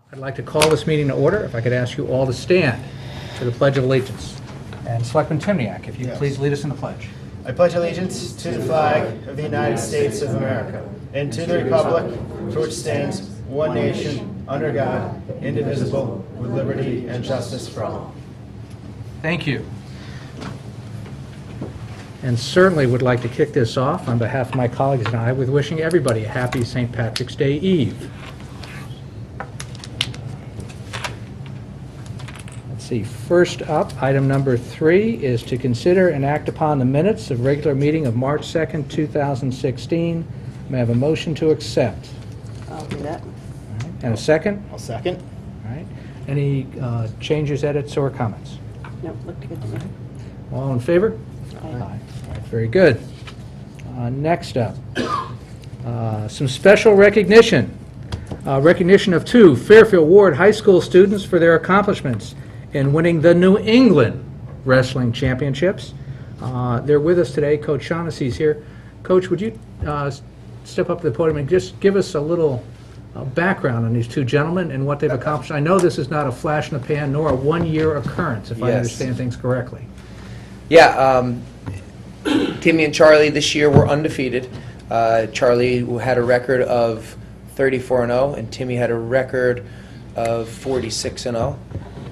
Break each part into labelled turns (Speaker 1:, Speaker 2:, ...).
Speaker 1: I'd like to call this meeting to order. If I could ask you all to stand for the Pledge of Allegiance. And Selectman Timniak, if you could please lead us in the pledge.
Speaker 2: I pledge allegiance to the flag of the United States of America and to the republic for which stands one nation, under God, indivisible, with liberty and justice for all.
Speaker 1: Thank you. And certainly would like to kick this off on behalf of my colleagues and I with wishing everybody a happy St. Patrick's Day Eve. Let's see, first up, item number 3 is to consider and act upon the minutes of regular meeting of March 2nd, 2016. May I have a motion to accept?
Speaker 3: I'll do that.
Speaker 1: All right. And a second?
Speaker 2: I'll second.
Speaker 1: All right. Any changes, edits, or comments?
Speaker 3: Nope, looked good to me.
Speaker 1: All in favor?
Speaker 3: Aye.
Speaker 1: All right, very good. Next up, some special recognition. Recognition of 2 Fairfield Ward High School students for their accomplishments in winning the New England Wrestling Championships. They're with us today. Coach Shaughnessy's here. Coach, would you step up to the podium and just give us a little background on these 2 gentlemen and what they've accomplished? I know this is not a flash in the pan nor a one-year occurrence, if I understand things correctly.
Speaker 4: Yeah, Timmy and Charlie this year were undefeated. Charlie had a record of 34-0, and Timmy had a record of 46-0.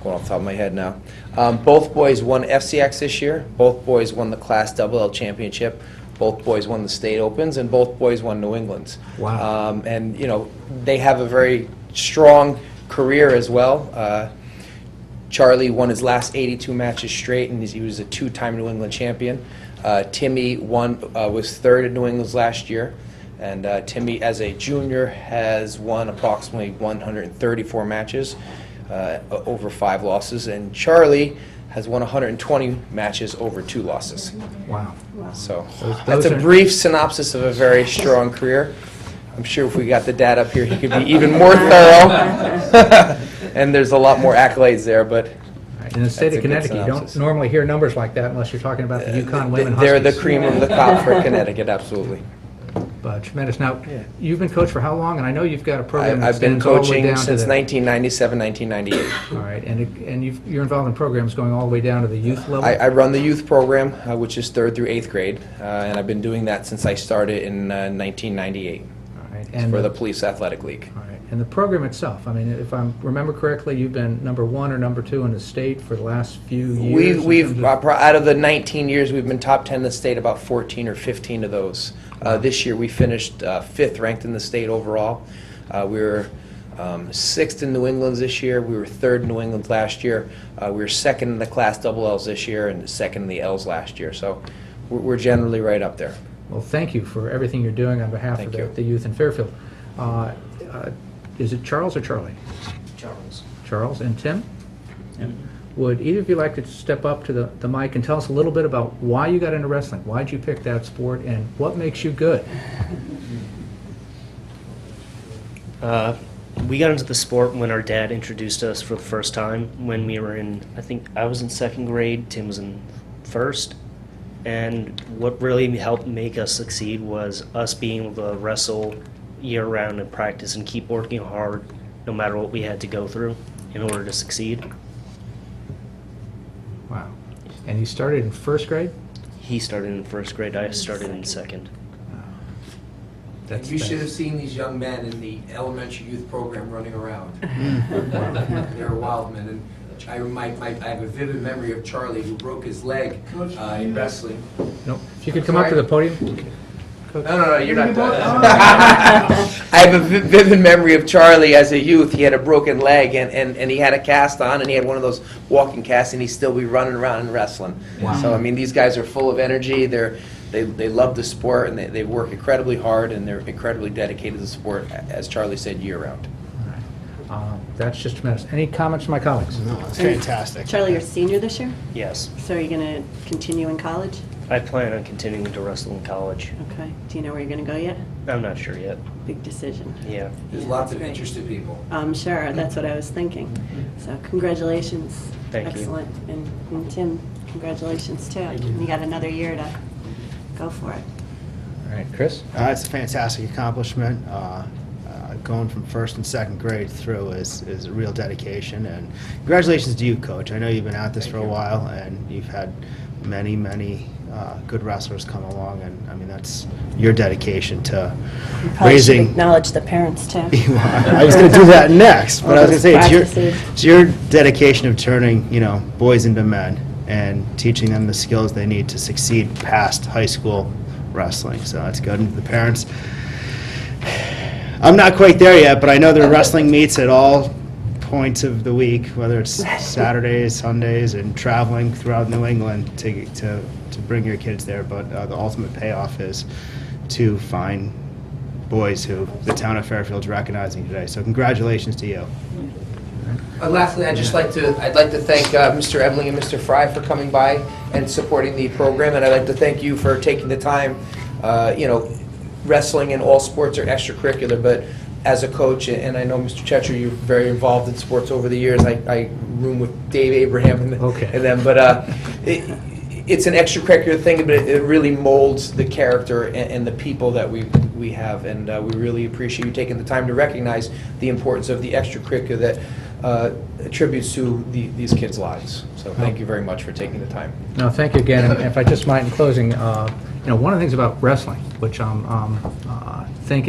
Speaker 4: Going off the top of my head now. Both boys won FCX this year. Both boys won the Class LL Championship. Both boys won the State Opens, and both boys won New England's.
Speaker 1: Wow.
Speaker 4: And, you know, they have a very strong career as well. Charlie won his last 82 matches straight, and he was a 2-time New England champion. Timmy was 3rd at New England's last year, and Timmy, as a junior, has won approximately 134 matches, over 5 losses, and Charlie has won 120 matches over 2 losses.
Speaker 1: Wow.
Speaker 4: So
Speaker 1: Those
Speaker 4: that's a
Speaker 1: are-
Speaker 4: brief synopsis of a very strong career. I'm sure if we got the data up here, he could be even more thorough. And there's a lot more accolades there, but
Speaker 1: In the state
Speaker 4: That's
Speaker 1: of
Speaker 4: a good
Speaker 1: Connecticut, you don't
Speaker 4: synopsis.
Speaker 1: normally hear numbers like that unless you're talking about the Yukon women
Speaker 4: they're
Speaker 1: Huskies.
Speaker 4: the cream of the crop for Connecticut, absolutely.
Speaker 1: But tremendous. Now, you've been coach for how long? And I know you've got a program that
Speaker 4: I've been
Speaker 1: extends all the way
Speaker 4: coaching
Speaker 1: down to
Speaker 4: since
Speaker 1: the...
Speaker 4: 1997, 1998.
Speaker 1: All right, and you're involved in programs going all the way down to the youth level?
Speaker 4: I run the youth program, which is 3rd through 8th grade, and I've been doing that since I started in 1998
Speaker 1: All right, and
Speaker 4: for the Police Athletic League.
Speaker 1: All right, and the program itself, I mean, if I remember correctly, you've been number 1 or number 2 in the state for the last few years?
Speaker 4: We've out of the 19 years, we've been top 10 in the state, about 14 or 15 of those. This year, we finished 5th ranked in the state overall. We were 6th in New England's this year. We were 3rd in New England's last year. We were 2nd in the Class LLs this year and 2nd in the Ls last year. So we're generally right up there.
Speaker 1: Well, thank you for everything you're doing on behalf
Speaker 4: Thank
Speaker 1: of
Speaker 4: you.
Speaker 1: the youth in Fairfield. Is it Charles or Charlie?
Speaker 2: Charles.
Speaker 1: Charles and Tim? Would either of you like to step up to the mic and tell us a little bit about why you got into wrestling? Why did you pick that sport, and what makes you good?
Speaker 5: We got into the sport when our dad introduced us for the first time when we were in, I think I was in 2nd grade, Tim was in 1st. And what really helped make us succeed was us being able to wrestle year round and practice and keep working hard no matter what we had to go through in order to succeed.
Speaker 1: Wow. And you started in 1st grade?
Speaker 5: He started in 1st grade, I started in 2nd.
Speaker 4: You should have seen these young men in the elementary youth program running around. They're wild men. And I have a vivid memory of Charlie, who broke his leg in wrestling.
Speaker 1: Nope. If you could come up to the podium.
Speaker 4: No, you're not done. I have a vivid memory of Charlie as a youth. He had a broken leg, and he had a cast on, and he had one of those walking casts, and he'd still be running around and wrestling.
Speaker 1: Wow.
Speaker 4: So, I mean, these guys are full of energy. They love the sport, and they work incredibly hard, and they're incredibly dedicated to the sport, as Charlie said, year-round.
Speaker 1: That's just tremendous. Any comments from my colleagues?
Speaker 2: No, it's fantastic.
Speaker 3: Charlie, you're a senior this year?
Speaker 5: Yes,
Speaker 3: So are you going to continue in college?
Speaker 5: I plan on continuing to wrestle in college.
Speaker 3: Okay. Do you know where you're going to go yet?
Speaker 5: I'm not sure yet.
Speaker 3: Big decision.
Speaker 5: Yeah.
Speaker 4: There's
Speaker 3: Yeah,
Speaker 4: lots of
Speaker 3: great.
Speaker 4: interested people.
Speaker 3: I'm sure. That's what I was thinking. So congratulations.
Speaker 5: Thank you.
Speaker 3: Excellent. And Tim, congratulations too. You got another year to go for it.
Speaker 1: All right, Chris?
Speaker 2: It's a fantastic accomplishment. going from first and second grade through is a real dedication. And congratulations to you, Coach. I know you've been at this for a while, and you've had many, many good wrestlers come along, and I mean, that's your dedication to
Speaker 3: You probably should
Speaker 2: raising.
Speaker 3: acknowledge the parents, too.
Speaker 2: I was going to do that next, but I was going to say
Speaker 3: Practices.
Speaker 2: it's your dedication of turning, boys into men and teaching them the skills they need to succeed past high school wrestling. So that's good. And the parents, I'm not quite there yet, but I know there are wrestling meets at all points of the week, whether it's Saturdays, Sundays, and traveling throughout New England to bring your kids there. But the ultimate payoff is to find boys who the town of Fairfield's recognizing today. So congratulations to you.
Speaker 4: Lastly, I'd like to thank Mr. Ebling and Mr. Fry for coming by and supporting the program, and I'd like to thank you for taking the time. Wrestling and all sports are extracurricular, but as a coach, and I know Mr. Chetcher, you're very involved in sports over the years. I room with Dave Abraham and them, but it's an extracurricular thing, but it really molds the character and the people that we have, and we really appreciate you taking the time to recognize the importance of the extracurricular that attributes to these kids' lives. So thank you very much for taking the time.
Speaker 1: No, thank you again. And if I just might, in closing, one of the things about wrestling, which I think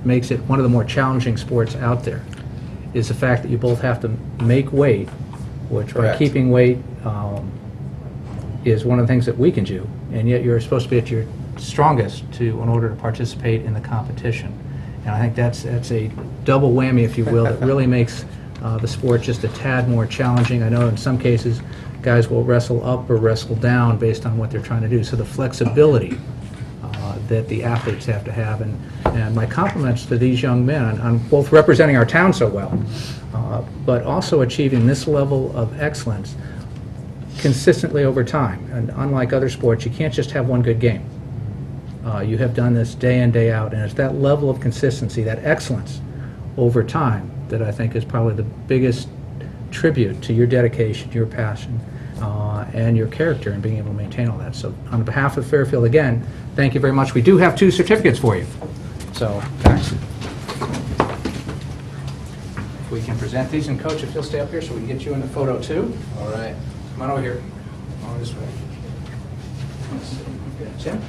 Speaker 1: makes it one of the more challenging sports out there, is the fact that you both have to make weight, which by
Speaker 4: Correct.
Speaker 1: keeping weight is one of the things that we can do, and yet you're supposed to be at your strongest in order to participate in the competition. And I think that's a double whammy, if you will, that really makes the sport just a tad more challenging. I know in some cases guys will wrestle up or wrestle down based on what they're trying to do. So the flexibility that the athletes have to have, and my compliments to these young men on both representing our town so well, but also achieving this level of excellence consistently over time. And unlike other sports, you can't just have one good game. You have done this day in, day out, and it's that level of consistency, that excellence over time, that I think is probably the biggest tribute to your dedication, your passion, and your character in being able to maintain all that. So on behalf of Fairfield, again, thank you very much. We do have 2 certificates for you. So thanks. We can present these, and Coach, if you'll stay up here so we can get you in the photo too.
Speaker 4: All right.
Speaker 1: Come on over here. Come on this way. Tim?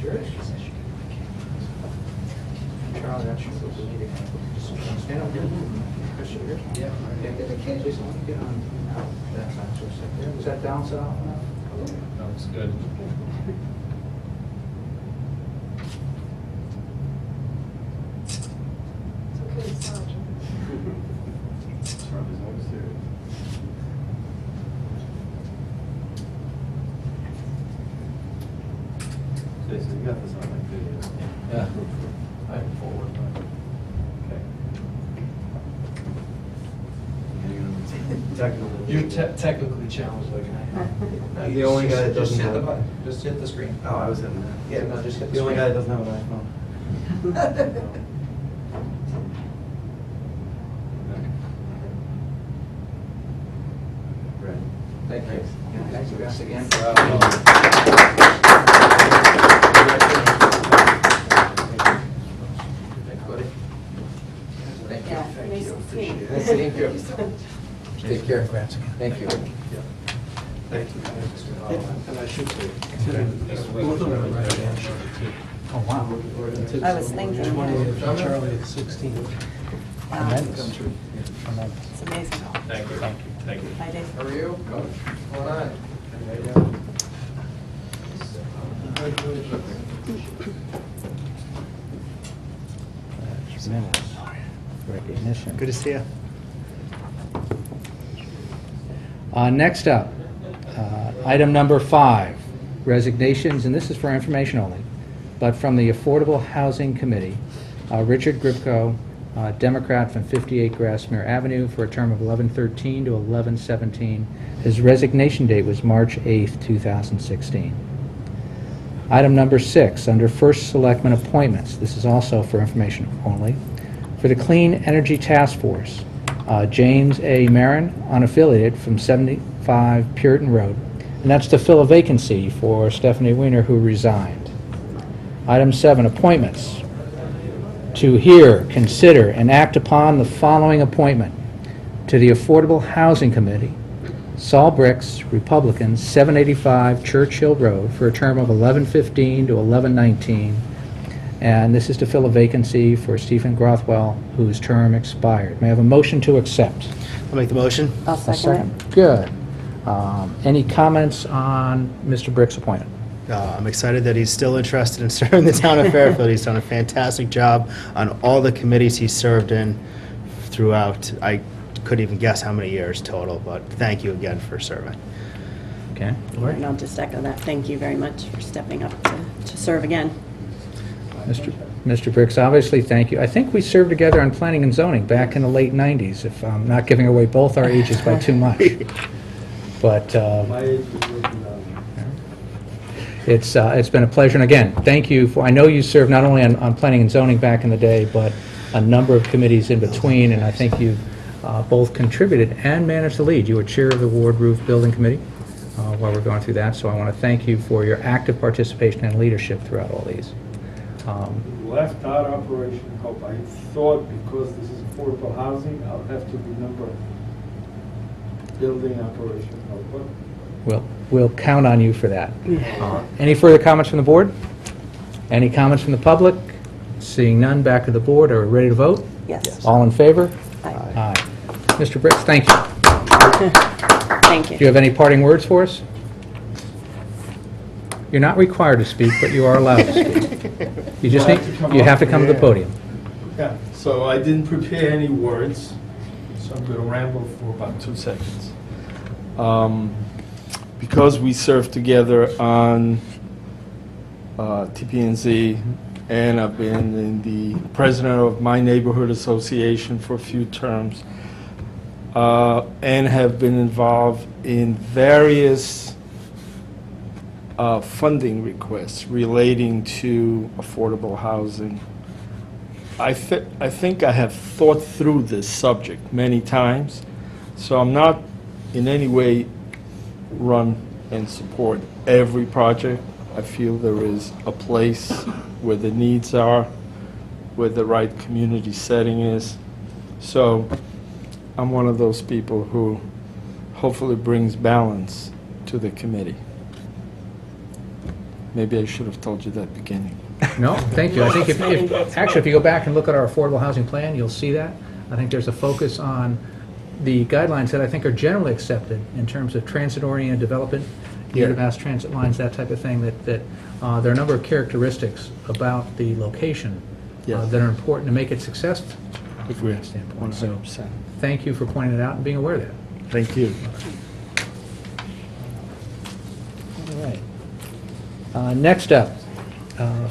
Speaker 1: Sure. Charlie, that's your meeting. Stand up here. Chris, you're here? Yeah. Jason, why don't you get on that side? So sit there. Does that balance it out enough?
Speaker 6: That looks good. Jason, you got this on my video.
Speaker 1: Yeah. I can forward.
Speaker 6: You're technically challenged like I am.
Speaker 7: The only guy that doesn't have
Speaker 4: button. Just hit the screen.
Speaker 7: Oh, I was hitting that.
Speaker 4: Yeah, no, just hit
Speaker 7: The only guy that doesn't have an iPhone.
Speaker 4: Thank you.
Speaker 1: Thanks for us again.
Speaker 4: Thank you.
Speaker 3: Yeah, nice to see you.
Speaker 4: Nice seeing you. Take care. Thank you.
Speaker 6: Thank you. And I should say.
Speaker 1: Oh, wow.
Speaker 3: I was thinking.
Speaker 6: 20th, Charlie at 16.
Speaker 3: Wow,
Speaker 1: Tremendous.
Speaker 3: it's amazing.
Speaker 6: Thank you. Thank you.
Speaker 3: Hi, Dave.
Speaker 4: How are you? What's going on?
Speaker 1: Tremendous recognition.
Speaker 2: Good to see you.
Speaker 1: Next up, item number 5, resignations, and this is for information only, but from the Affordable Housing Committee, Richard Gripko, Democrat from 58 Grassmere Avenue, for a term of 11/13 to 11/17. His resignation date was March 8th, 2016. Item number 6, under First Selectman appointments, this is also for information only, for the Clean Energy Task Force, James A. Marin, unaffiliated, from 75 Puritan Road, and that's to fill a vacancy for Stephanie Weiner, who resigned. Item 7, appointments. to hear, consider, and act upon the following appointment to the Affordable Housing Committee, Saul Bricks, Republican, 785 Churchill Road, for a term of 11/15 to 11/19. And this is to fill a vacancy for Stephen Grothwell, whose term expired. May I have a motion to accept?
Speaker 2: I'll make the motion.
Speaker 3: I'll second it.
Speaker 1: Good. Any comments on Mr. Brick's appointment?
Speaker 2: I'm excited that he's still interested in serving the town of Fairfield. He's done a fantastic job on all the committees he's served in throughout. I couldn't even guess how many years total, but thank you again for serving.
Speaker 1: Okay.
Speaker 3: And I'll just echo that. Thank you very much for stepping up to serve again.
Speaker 1: Mr. Briggs, obviously, thank you. I think we served together on planning and zoning back in the late 90s, if I'm not giving away both our ages by too much. But
Speaker 7: My age is working on.
Speaker 1: it's been a pleasure, and again, thank you for, I know you served not only on planning and zoning back in the day, but a number of committees in between, and I think you've both contributed and managed to lead. You were chair of the Ward Roof Building Committee while we're going through that, so I want to thank you for your active participation and leadership throughout all these.
Speaker 6: Left out Operation Hope. I thought because this is affordable housing, I'll have to remember building Operation Hope. But
Speaker 1: We'll count on you for that. Any further comments from the board? Any comments from the public? Seeing none, back to the board. Are we ready to vote?
Speaker 3: Yes.
Speaker 1: All in favor?
Speaker 3: Aye.
Speaker 1: Aye. Mr. Briggs, thank you.
Speaker 3: Thank
Speaker 1: Do you
Speaker 3: you.
Speaker 1: have any parting words for us? You're not required to speak, but you are allowed to speak. You just you have to come to the podium.
Speaker 6: yeah, so I didn't prepare any words, so I'm going to ramble for about 2 seconds. Because we served together on TP&Z, and I've been in the president of my neighborhood association for a few terms, and have been involved in various funding requests relating to affordable housing. I think I have thought through this subject many times, so I'm not in any way run and support every project. I feel there is a place where the needs are, where the right community setting is. So I'm one of those people who hopefully brings balance to the committee. Maybe I should have told you that beginning.
Speaker 1: No, thank you. I think if you go back and look at our affordable housing plan, you'll see that. I think there's a focus on the guidelines that I think are generally accepted in terms of transit-oriented development, near-to-mass transit lines, that type of thing, that there are a number of characteristics about the location
Speaker 6: Yes.
Speaker 1: that are important to make it successful from that standpoint. So
Speaker 6: 100%.
Speaker 1: thank you for pointing it out and being aware of that.
Speaker 6: Thank you.
Speaker 1: All right. Next up,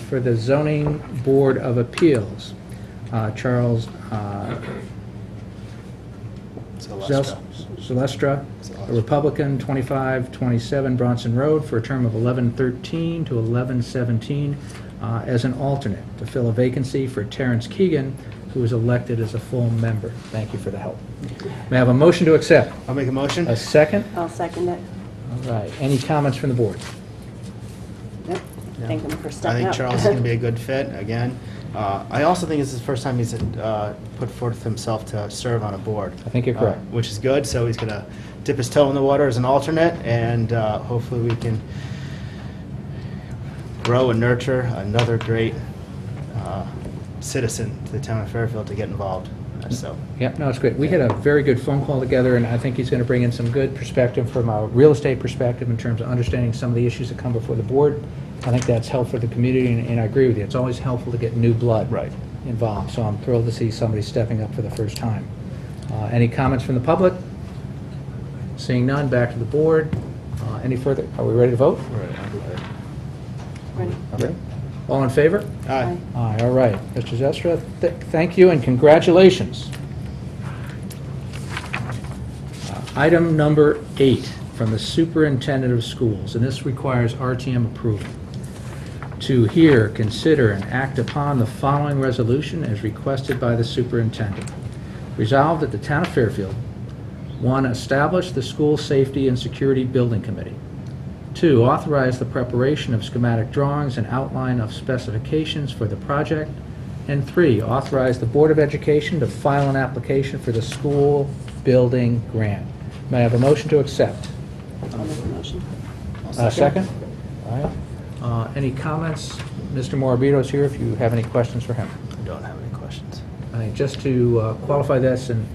Speaker 1: for the Zoning Board of Appeals, Charles Zylstra, a Republican, 2527 Bronson Road, for a term of 11/13 to 11/17 as an alternate to fill a vacancy for Terrence Keegan, who was elected as a full member. Thank you for the help. May I have a motion to accept?
Speaker 2: I'll make a motion.
Speaker 1: A second?
Speaker 3: I'll second it.
Speaker 1: All right. Any comments from the board?
Speaker 3: Yep. Thank him for
Speaker 2: I
Speaker 3: stepping
Speaker 2: think
Speaker 3: up.
Speaker 2: Charles is going to be a good fit, again. I also think this is the first time he's put forth himself to serve on a board.
Speaker 1: I think you're correct.
Speaker 2: Which is good, so he's going to dip his toe in the water as an alternate, and hopefully we can grow and nurture another great citizen to the town of Fairfield to get involved. So,
Speaker 1: Yep, no, it's great. We had a very good phone call together, and I think he's going to bring in some good perspective from a real estate perspective in terms of understanding some of the issues that come before the board. I think that's helpful for the community, and I agree with you. It's always helpful to get new blood involved, so I'm thrilled to see somebody stepping up for the first time. Any comments from the public? Seeing none, back to the board. Any further? Are we ready to vote?
Speaker 3: Ready?
Speaker 1: Okay. All in favor?
Speaker 2: aye.
Speaker 1: Aye, all right. Mr. Zylstra, thank you and congratulations. Item number 8 from the Superintendent of Schools, and this requires RTM approval. To hear, consider, and act upon the following resolution as requested by the Superintendent. Resolved that the Town of Fairfield, 1, establish the School Safety and Security Building Committee. 2, authorize the preparation of schematic drawings and outline of specifications for the project. And 3, authorize the Board of Education to file an application for the school building grant. May I have a motion to accept?
Speaker 3: I'll make a motion.
Speaker 1: Second? All right. Any comments? Mr. Morabido is here if you have any questions for him.
Speaker 5: I don't have any questions.
Speaker 1: I think just to qualify this, and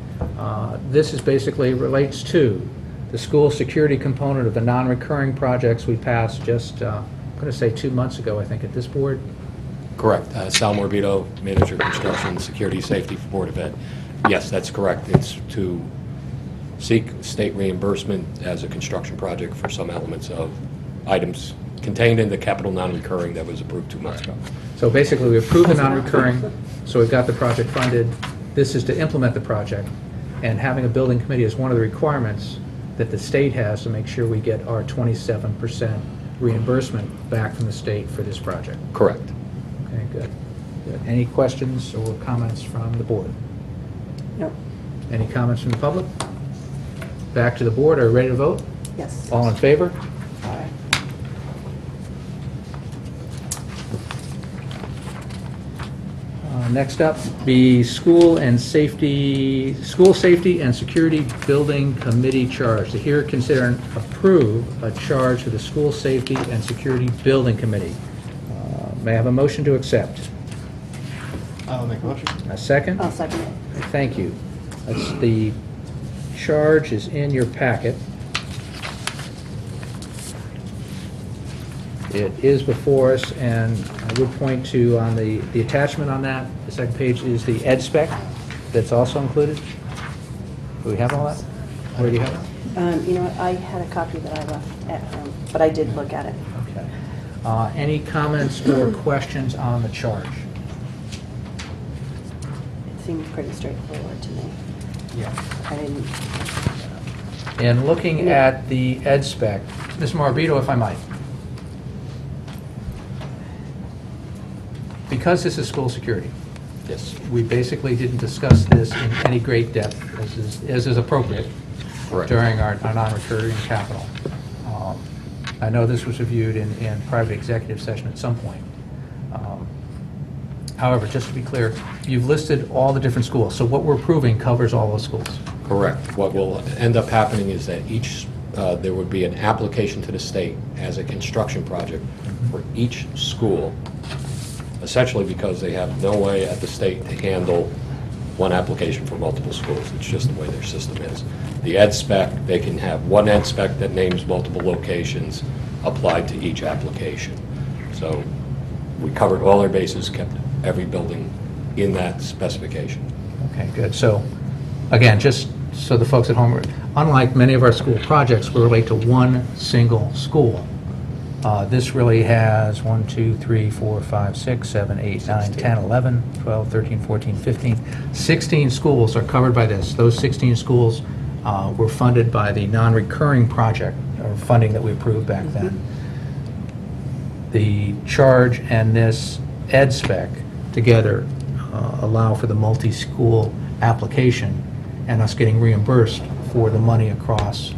Speaker 1: this is basically relates to the school security component of the non-recurring projects we passed just, I'm going to say 2 months ago, I think, at this board.
Speaker 8: Correct. Sal Morabido, Manager of Construction, Security, Safety for Board of Ed. Yes, that's correct. It's to seek state reimbursement as a construction project for some elements of items contained in the capital non-recurring that was approved 2 months ago.
Speaker 1: So basically, we approved the non-recurring, so we've got the project funded. This is to implement the project, and having a building committee is one of the requirements that the state has to make sure we get our 27% reimbursement back from the state for this project.
Speaker 8: Correct.
Speaker 1: Okay, good. Good. Any questions or comments from the board?
Speaker 3: No.
Speaker 1: Any comments from the public? Back to the board. Are we ready to vote?
Speaker 3: Yes.
Speaker 1: All in favor?
Speaker 3: Aye.
Speaker 1: Next up, the School Safety and Security Building Committee charge. To hear, consider, and approve a charge for the School Safety and Security Building Committee. May I have a motion to accept?
Speaker 2: I'll make a motion.
Speaker 1: A second?
Speaker 3: I'll second it.
Speaker 1: Thank you. The charge is in your packet. It is before us, and I would point to on the attachment on that, the second page is the ed spec that's also included. Do we have all that? Where do you have it?
Speaker 3: You know what, I had a copy that I left at home, but I did look at it.
Speaker 1: Okay. Any comments or questions on the charge?
Speaker 3: It seemed pretty straightforward to me.
Speaker 1: Yeah.
Speaker 3: I didn't,
Speaker 1: And looking at the ed spec, Ms. Morabido, if I might. Because this is school security,
Speaker 8: Yes.
Speaker 1: we basically didn't discuss this in any great depth, as is appropriate,
Speaker 8: Correct.
Speaker 1: during our non-recurring capital. I know this was reviewed in private executive session at some point. However, just to be clear, you've listed all the different schools, so what we're approving covers all those schools.
Speaker 8: Correct. What will end up happening is that there would be an application to the state as a construction project for each school, essentially because they have no way at the state to handle one application for multiple schools. It's just the way their system is. The ed spec, they can have one ed spec that names multiple locations applied to each application. So we covered all our bases, kept every building in that specification.
Speaker 1: Okay, good. So, again, just so the folks at home, unlike many of our school projects, we relate to one single school. This really has 1, 2, 3, 4, 5, 6, 7, 8, 9, 10, 11, 12, 13, 14, 15. 16 schools are covered by this. Those 16 schools were funded by the non-recurring project, or funding that we approved back then. The charge and this ed spec together allow for the multi-school application and us getting reimbursed for the money across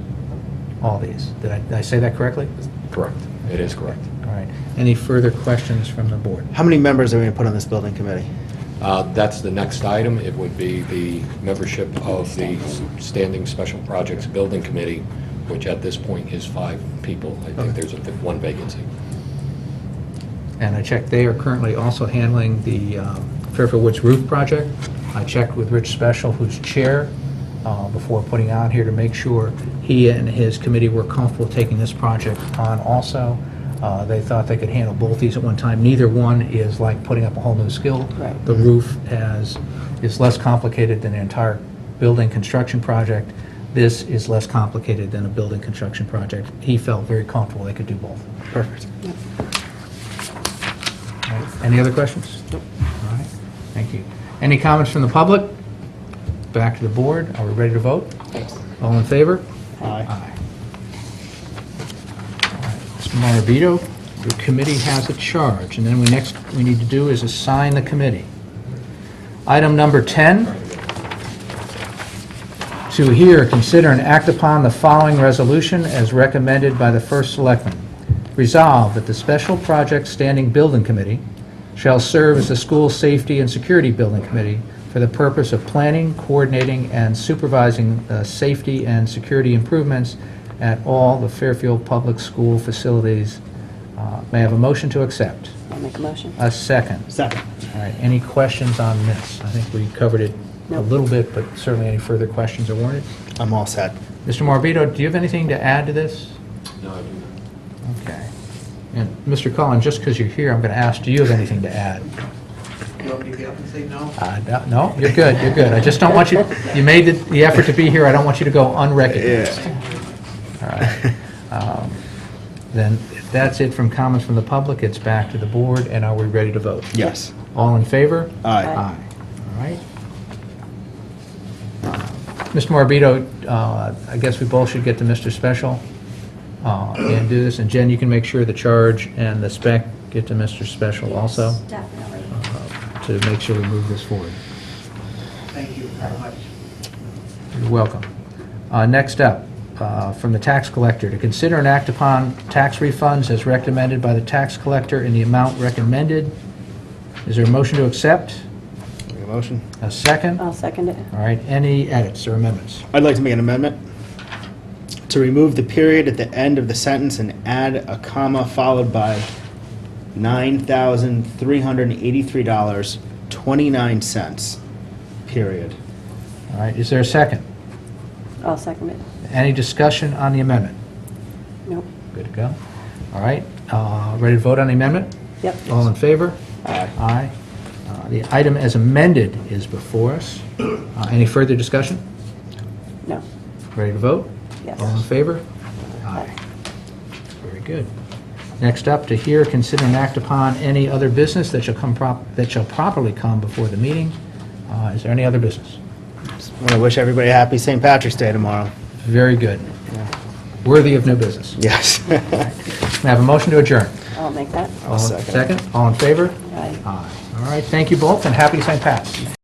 Speaker 1: all these. Did I say that correctly?
Speaker 8: Correct. It is correct.
Speaker 1: All right. Any further questions from the board?
Speaker 2: How many members are we going to put on this building committee?
Speaker 8: That's the next item. It would be the membership of the Standing Special Projects Building Committee, which at this point is 5 people. I think there's one vacancy.
Speaker 1: And I checked, they are currently also handling the Fairfield Woods roof project. I checked with Rich Special, who's chair, before putting on here to make sure he and his committee were comfortable taking this project on also. They thought they could handle both these at one time. Neither one is like putting up a whole new skill.
Speaker 3: Right.
Speaker 1: The roof is less complicated than an entire building construction project. This is less complicated than a building construction project. He felt very comfortable they could do both.
Speaker 2: Perfect.
Speaker 1: All right. Any other questions? Nope. All right, thank you. Any comments from the public? Back to the board. Are we ready to vote? All in favor?
Speaker 2: Aye.
Speaker 1: Aye. All right, Mr. Morabido, the committee has a charge, and then next we need to do is assign the committee. Item number 10, to hear, consider, and act upon the following resolution as recommended by the first selectman. Resolved that the Special Projects Standing Building Committee shall serve as the School Safety and Security Building Committee for the purpose of planning, coordinating, and supervising safety and security improvements at all the Fairfield Public School facilities. May I have a motion to accept?
Speaker 3: I'll make a motion.
Speaker 1: A second.
Speaker 2: Second.
Speaker 1: All right, any questions on this? I think we covered it a
Speaker 3: Nope.
Speaker 1: little bit, but certainly any further questions are warranted.
Speaker 2: I'm all set.
Speaker 1: Mr. Morabido, do you have anything to add to this?
Speaker 8: No, I do not.
Speaker 1: Okay. And Mr. Cullen, just because you're here, I'm going to ask, do you have anything to add?
Speaker 7: You want me to get up and say no?
Speaker 1: No, you're good, you're good. I just don't want you, you made the effort to be here, I don't want you to go unrecognized. All right. Then, if that's it from comments from the public, it's back to the board, and are we ready to vote?
Speaker 2: Yes.
Speaker 1: All in favor?
Speaker 2: Aye.
Speaker 1: Aye. All right. Mr. Morabido, I guess we both should get to Mr. Special and do this, and Jen, you can make sure the charge and the spec get to Mr. Special also,
Speaker 9: Definitely.
Speaker 1: to make sure we move this forward.
Speaker 7: Thank you very much.
Speaker 1: You're welcome. Next up, from the tax collector, to consider and act upon tax refunds as recommended by the tax collector in the amount recommended. Is there a motion to accept?
Speaker 2: Make a motion.
Speaker 1: A second?
Speaker 3: I'll second it.
Speaker 1: All right, any edits or amendments?
Speaker 2: I'd like to make an amendment to remove the period at the end of the sentence and add a comma followed by $9,383.29, period.
Speaker 1: All right, is there a second?
Speaker 3: I'll second it.
Speaker 1: Any discussion on the amendment?
Speaker 3: Nope.
Speaker 1: Good to go. All right, ready to vote on the amendment?
Speaker 3: Yep.
Speaker 1: All in favor?
Speaker 2: Aye.
Speaker 1: Aye. The item as amended is before us. Any further discussion?
Speaker 3: No.
Speaker 1: Ready to vote?
Speaker 3: Yes.
Speaker 1: All in favor? Aye. Very good. Next up, to hear, consider, and act upon any other business that shall properly come before the meeting. Is there any other business?
Speaker 2: Just want to wish everybody a happy St. Patrick's Day tomorrow.
Speaker 1: Very good. Worthy of new business.
Speaker 2: Yes.
Speaker 1: May I have a motion to adjourn?
Speaker 3: I'll make that.
Speaker 2: I'll second it.
Speaker 1: Second? All in favor?
Speaker 3: Aye.
Speaker 1: Aye. All right, thank you both, and happy St. Pat's.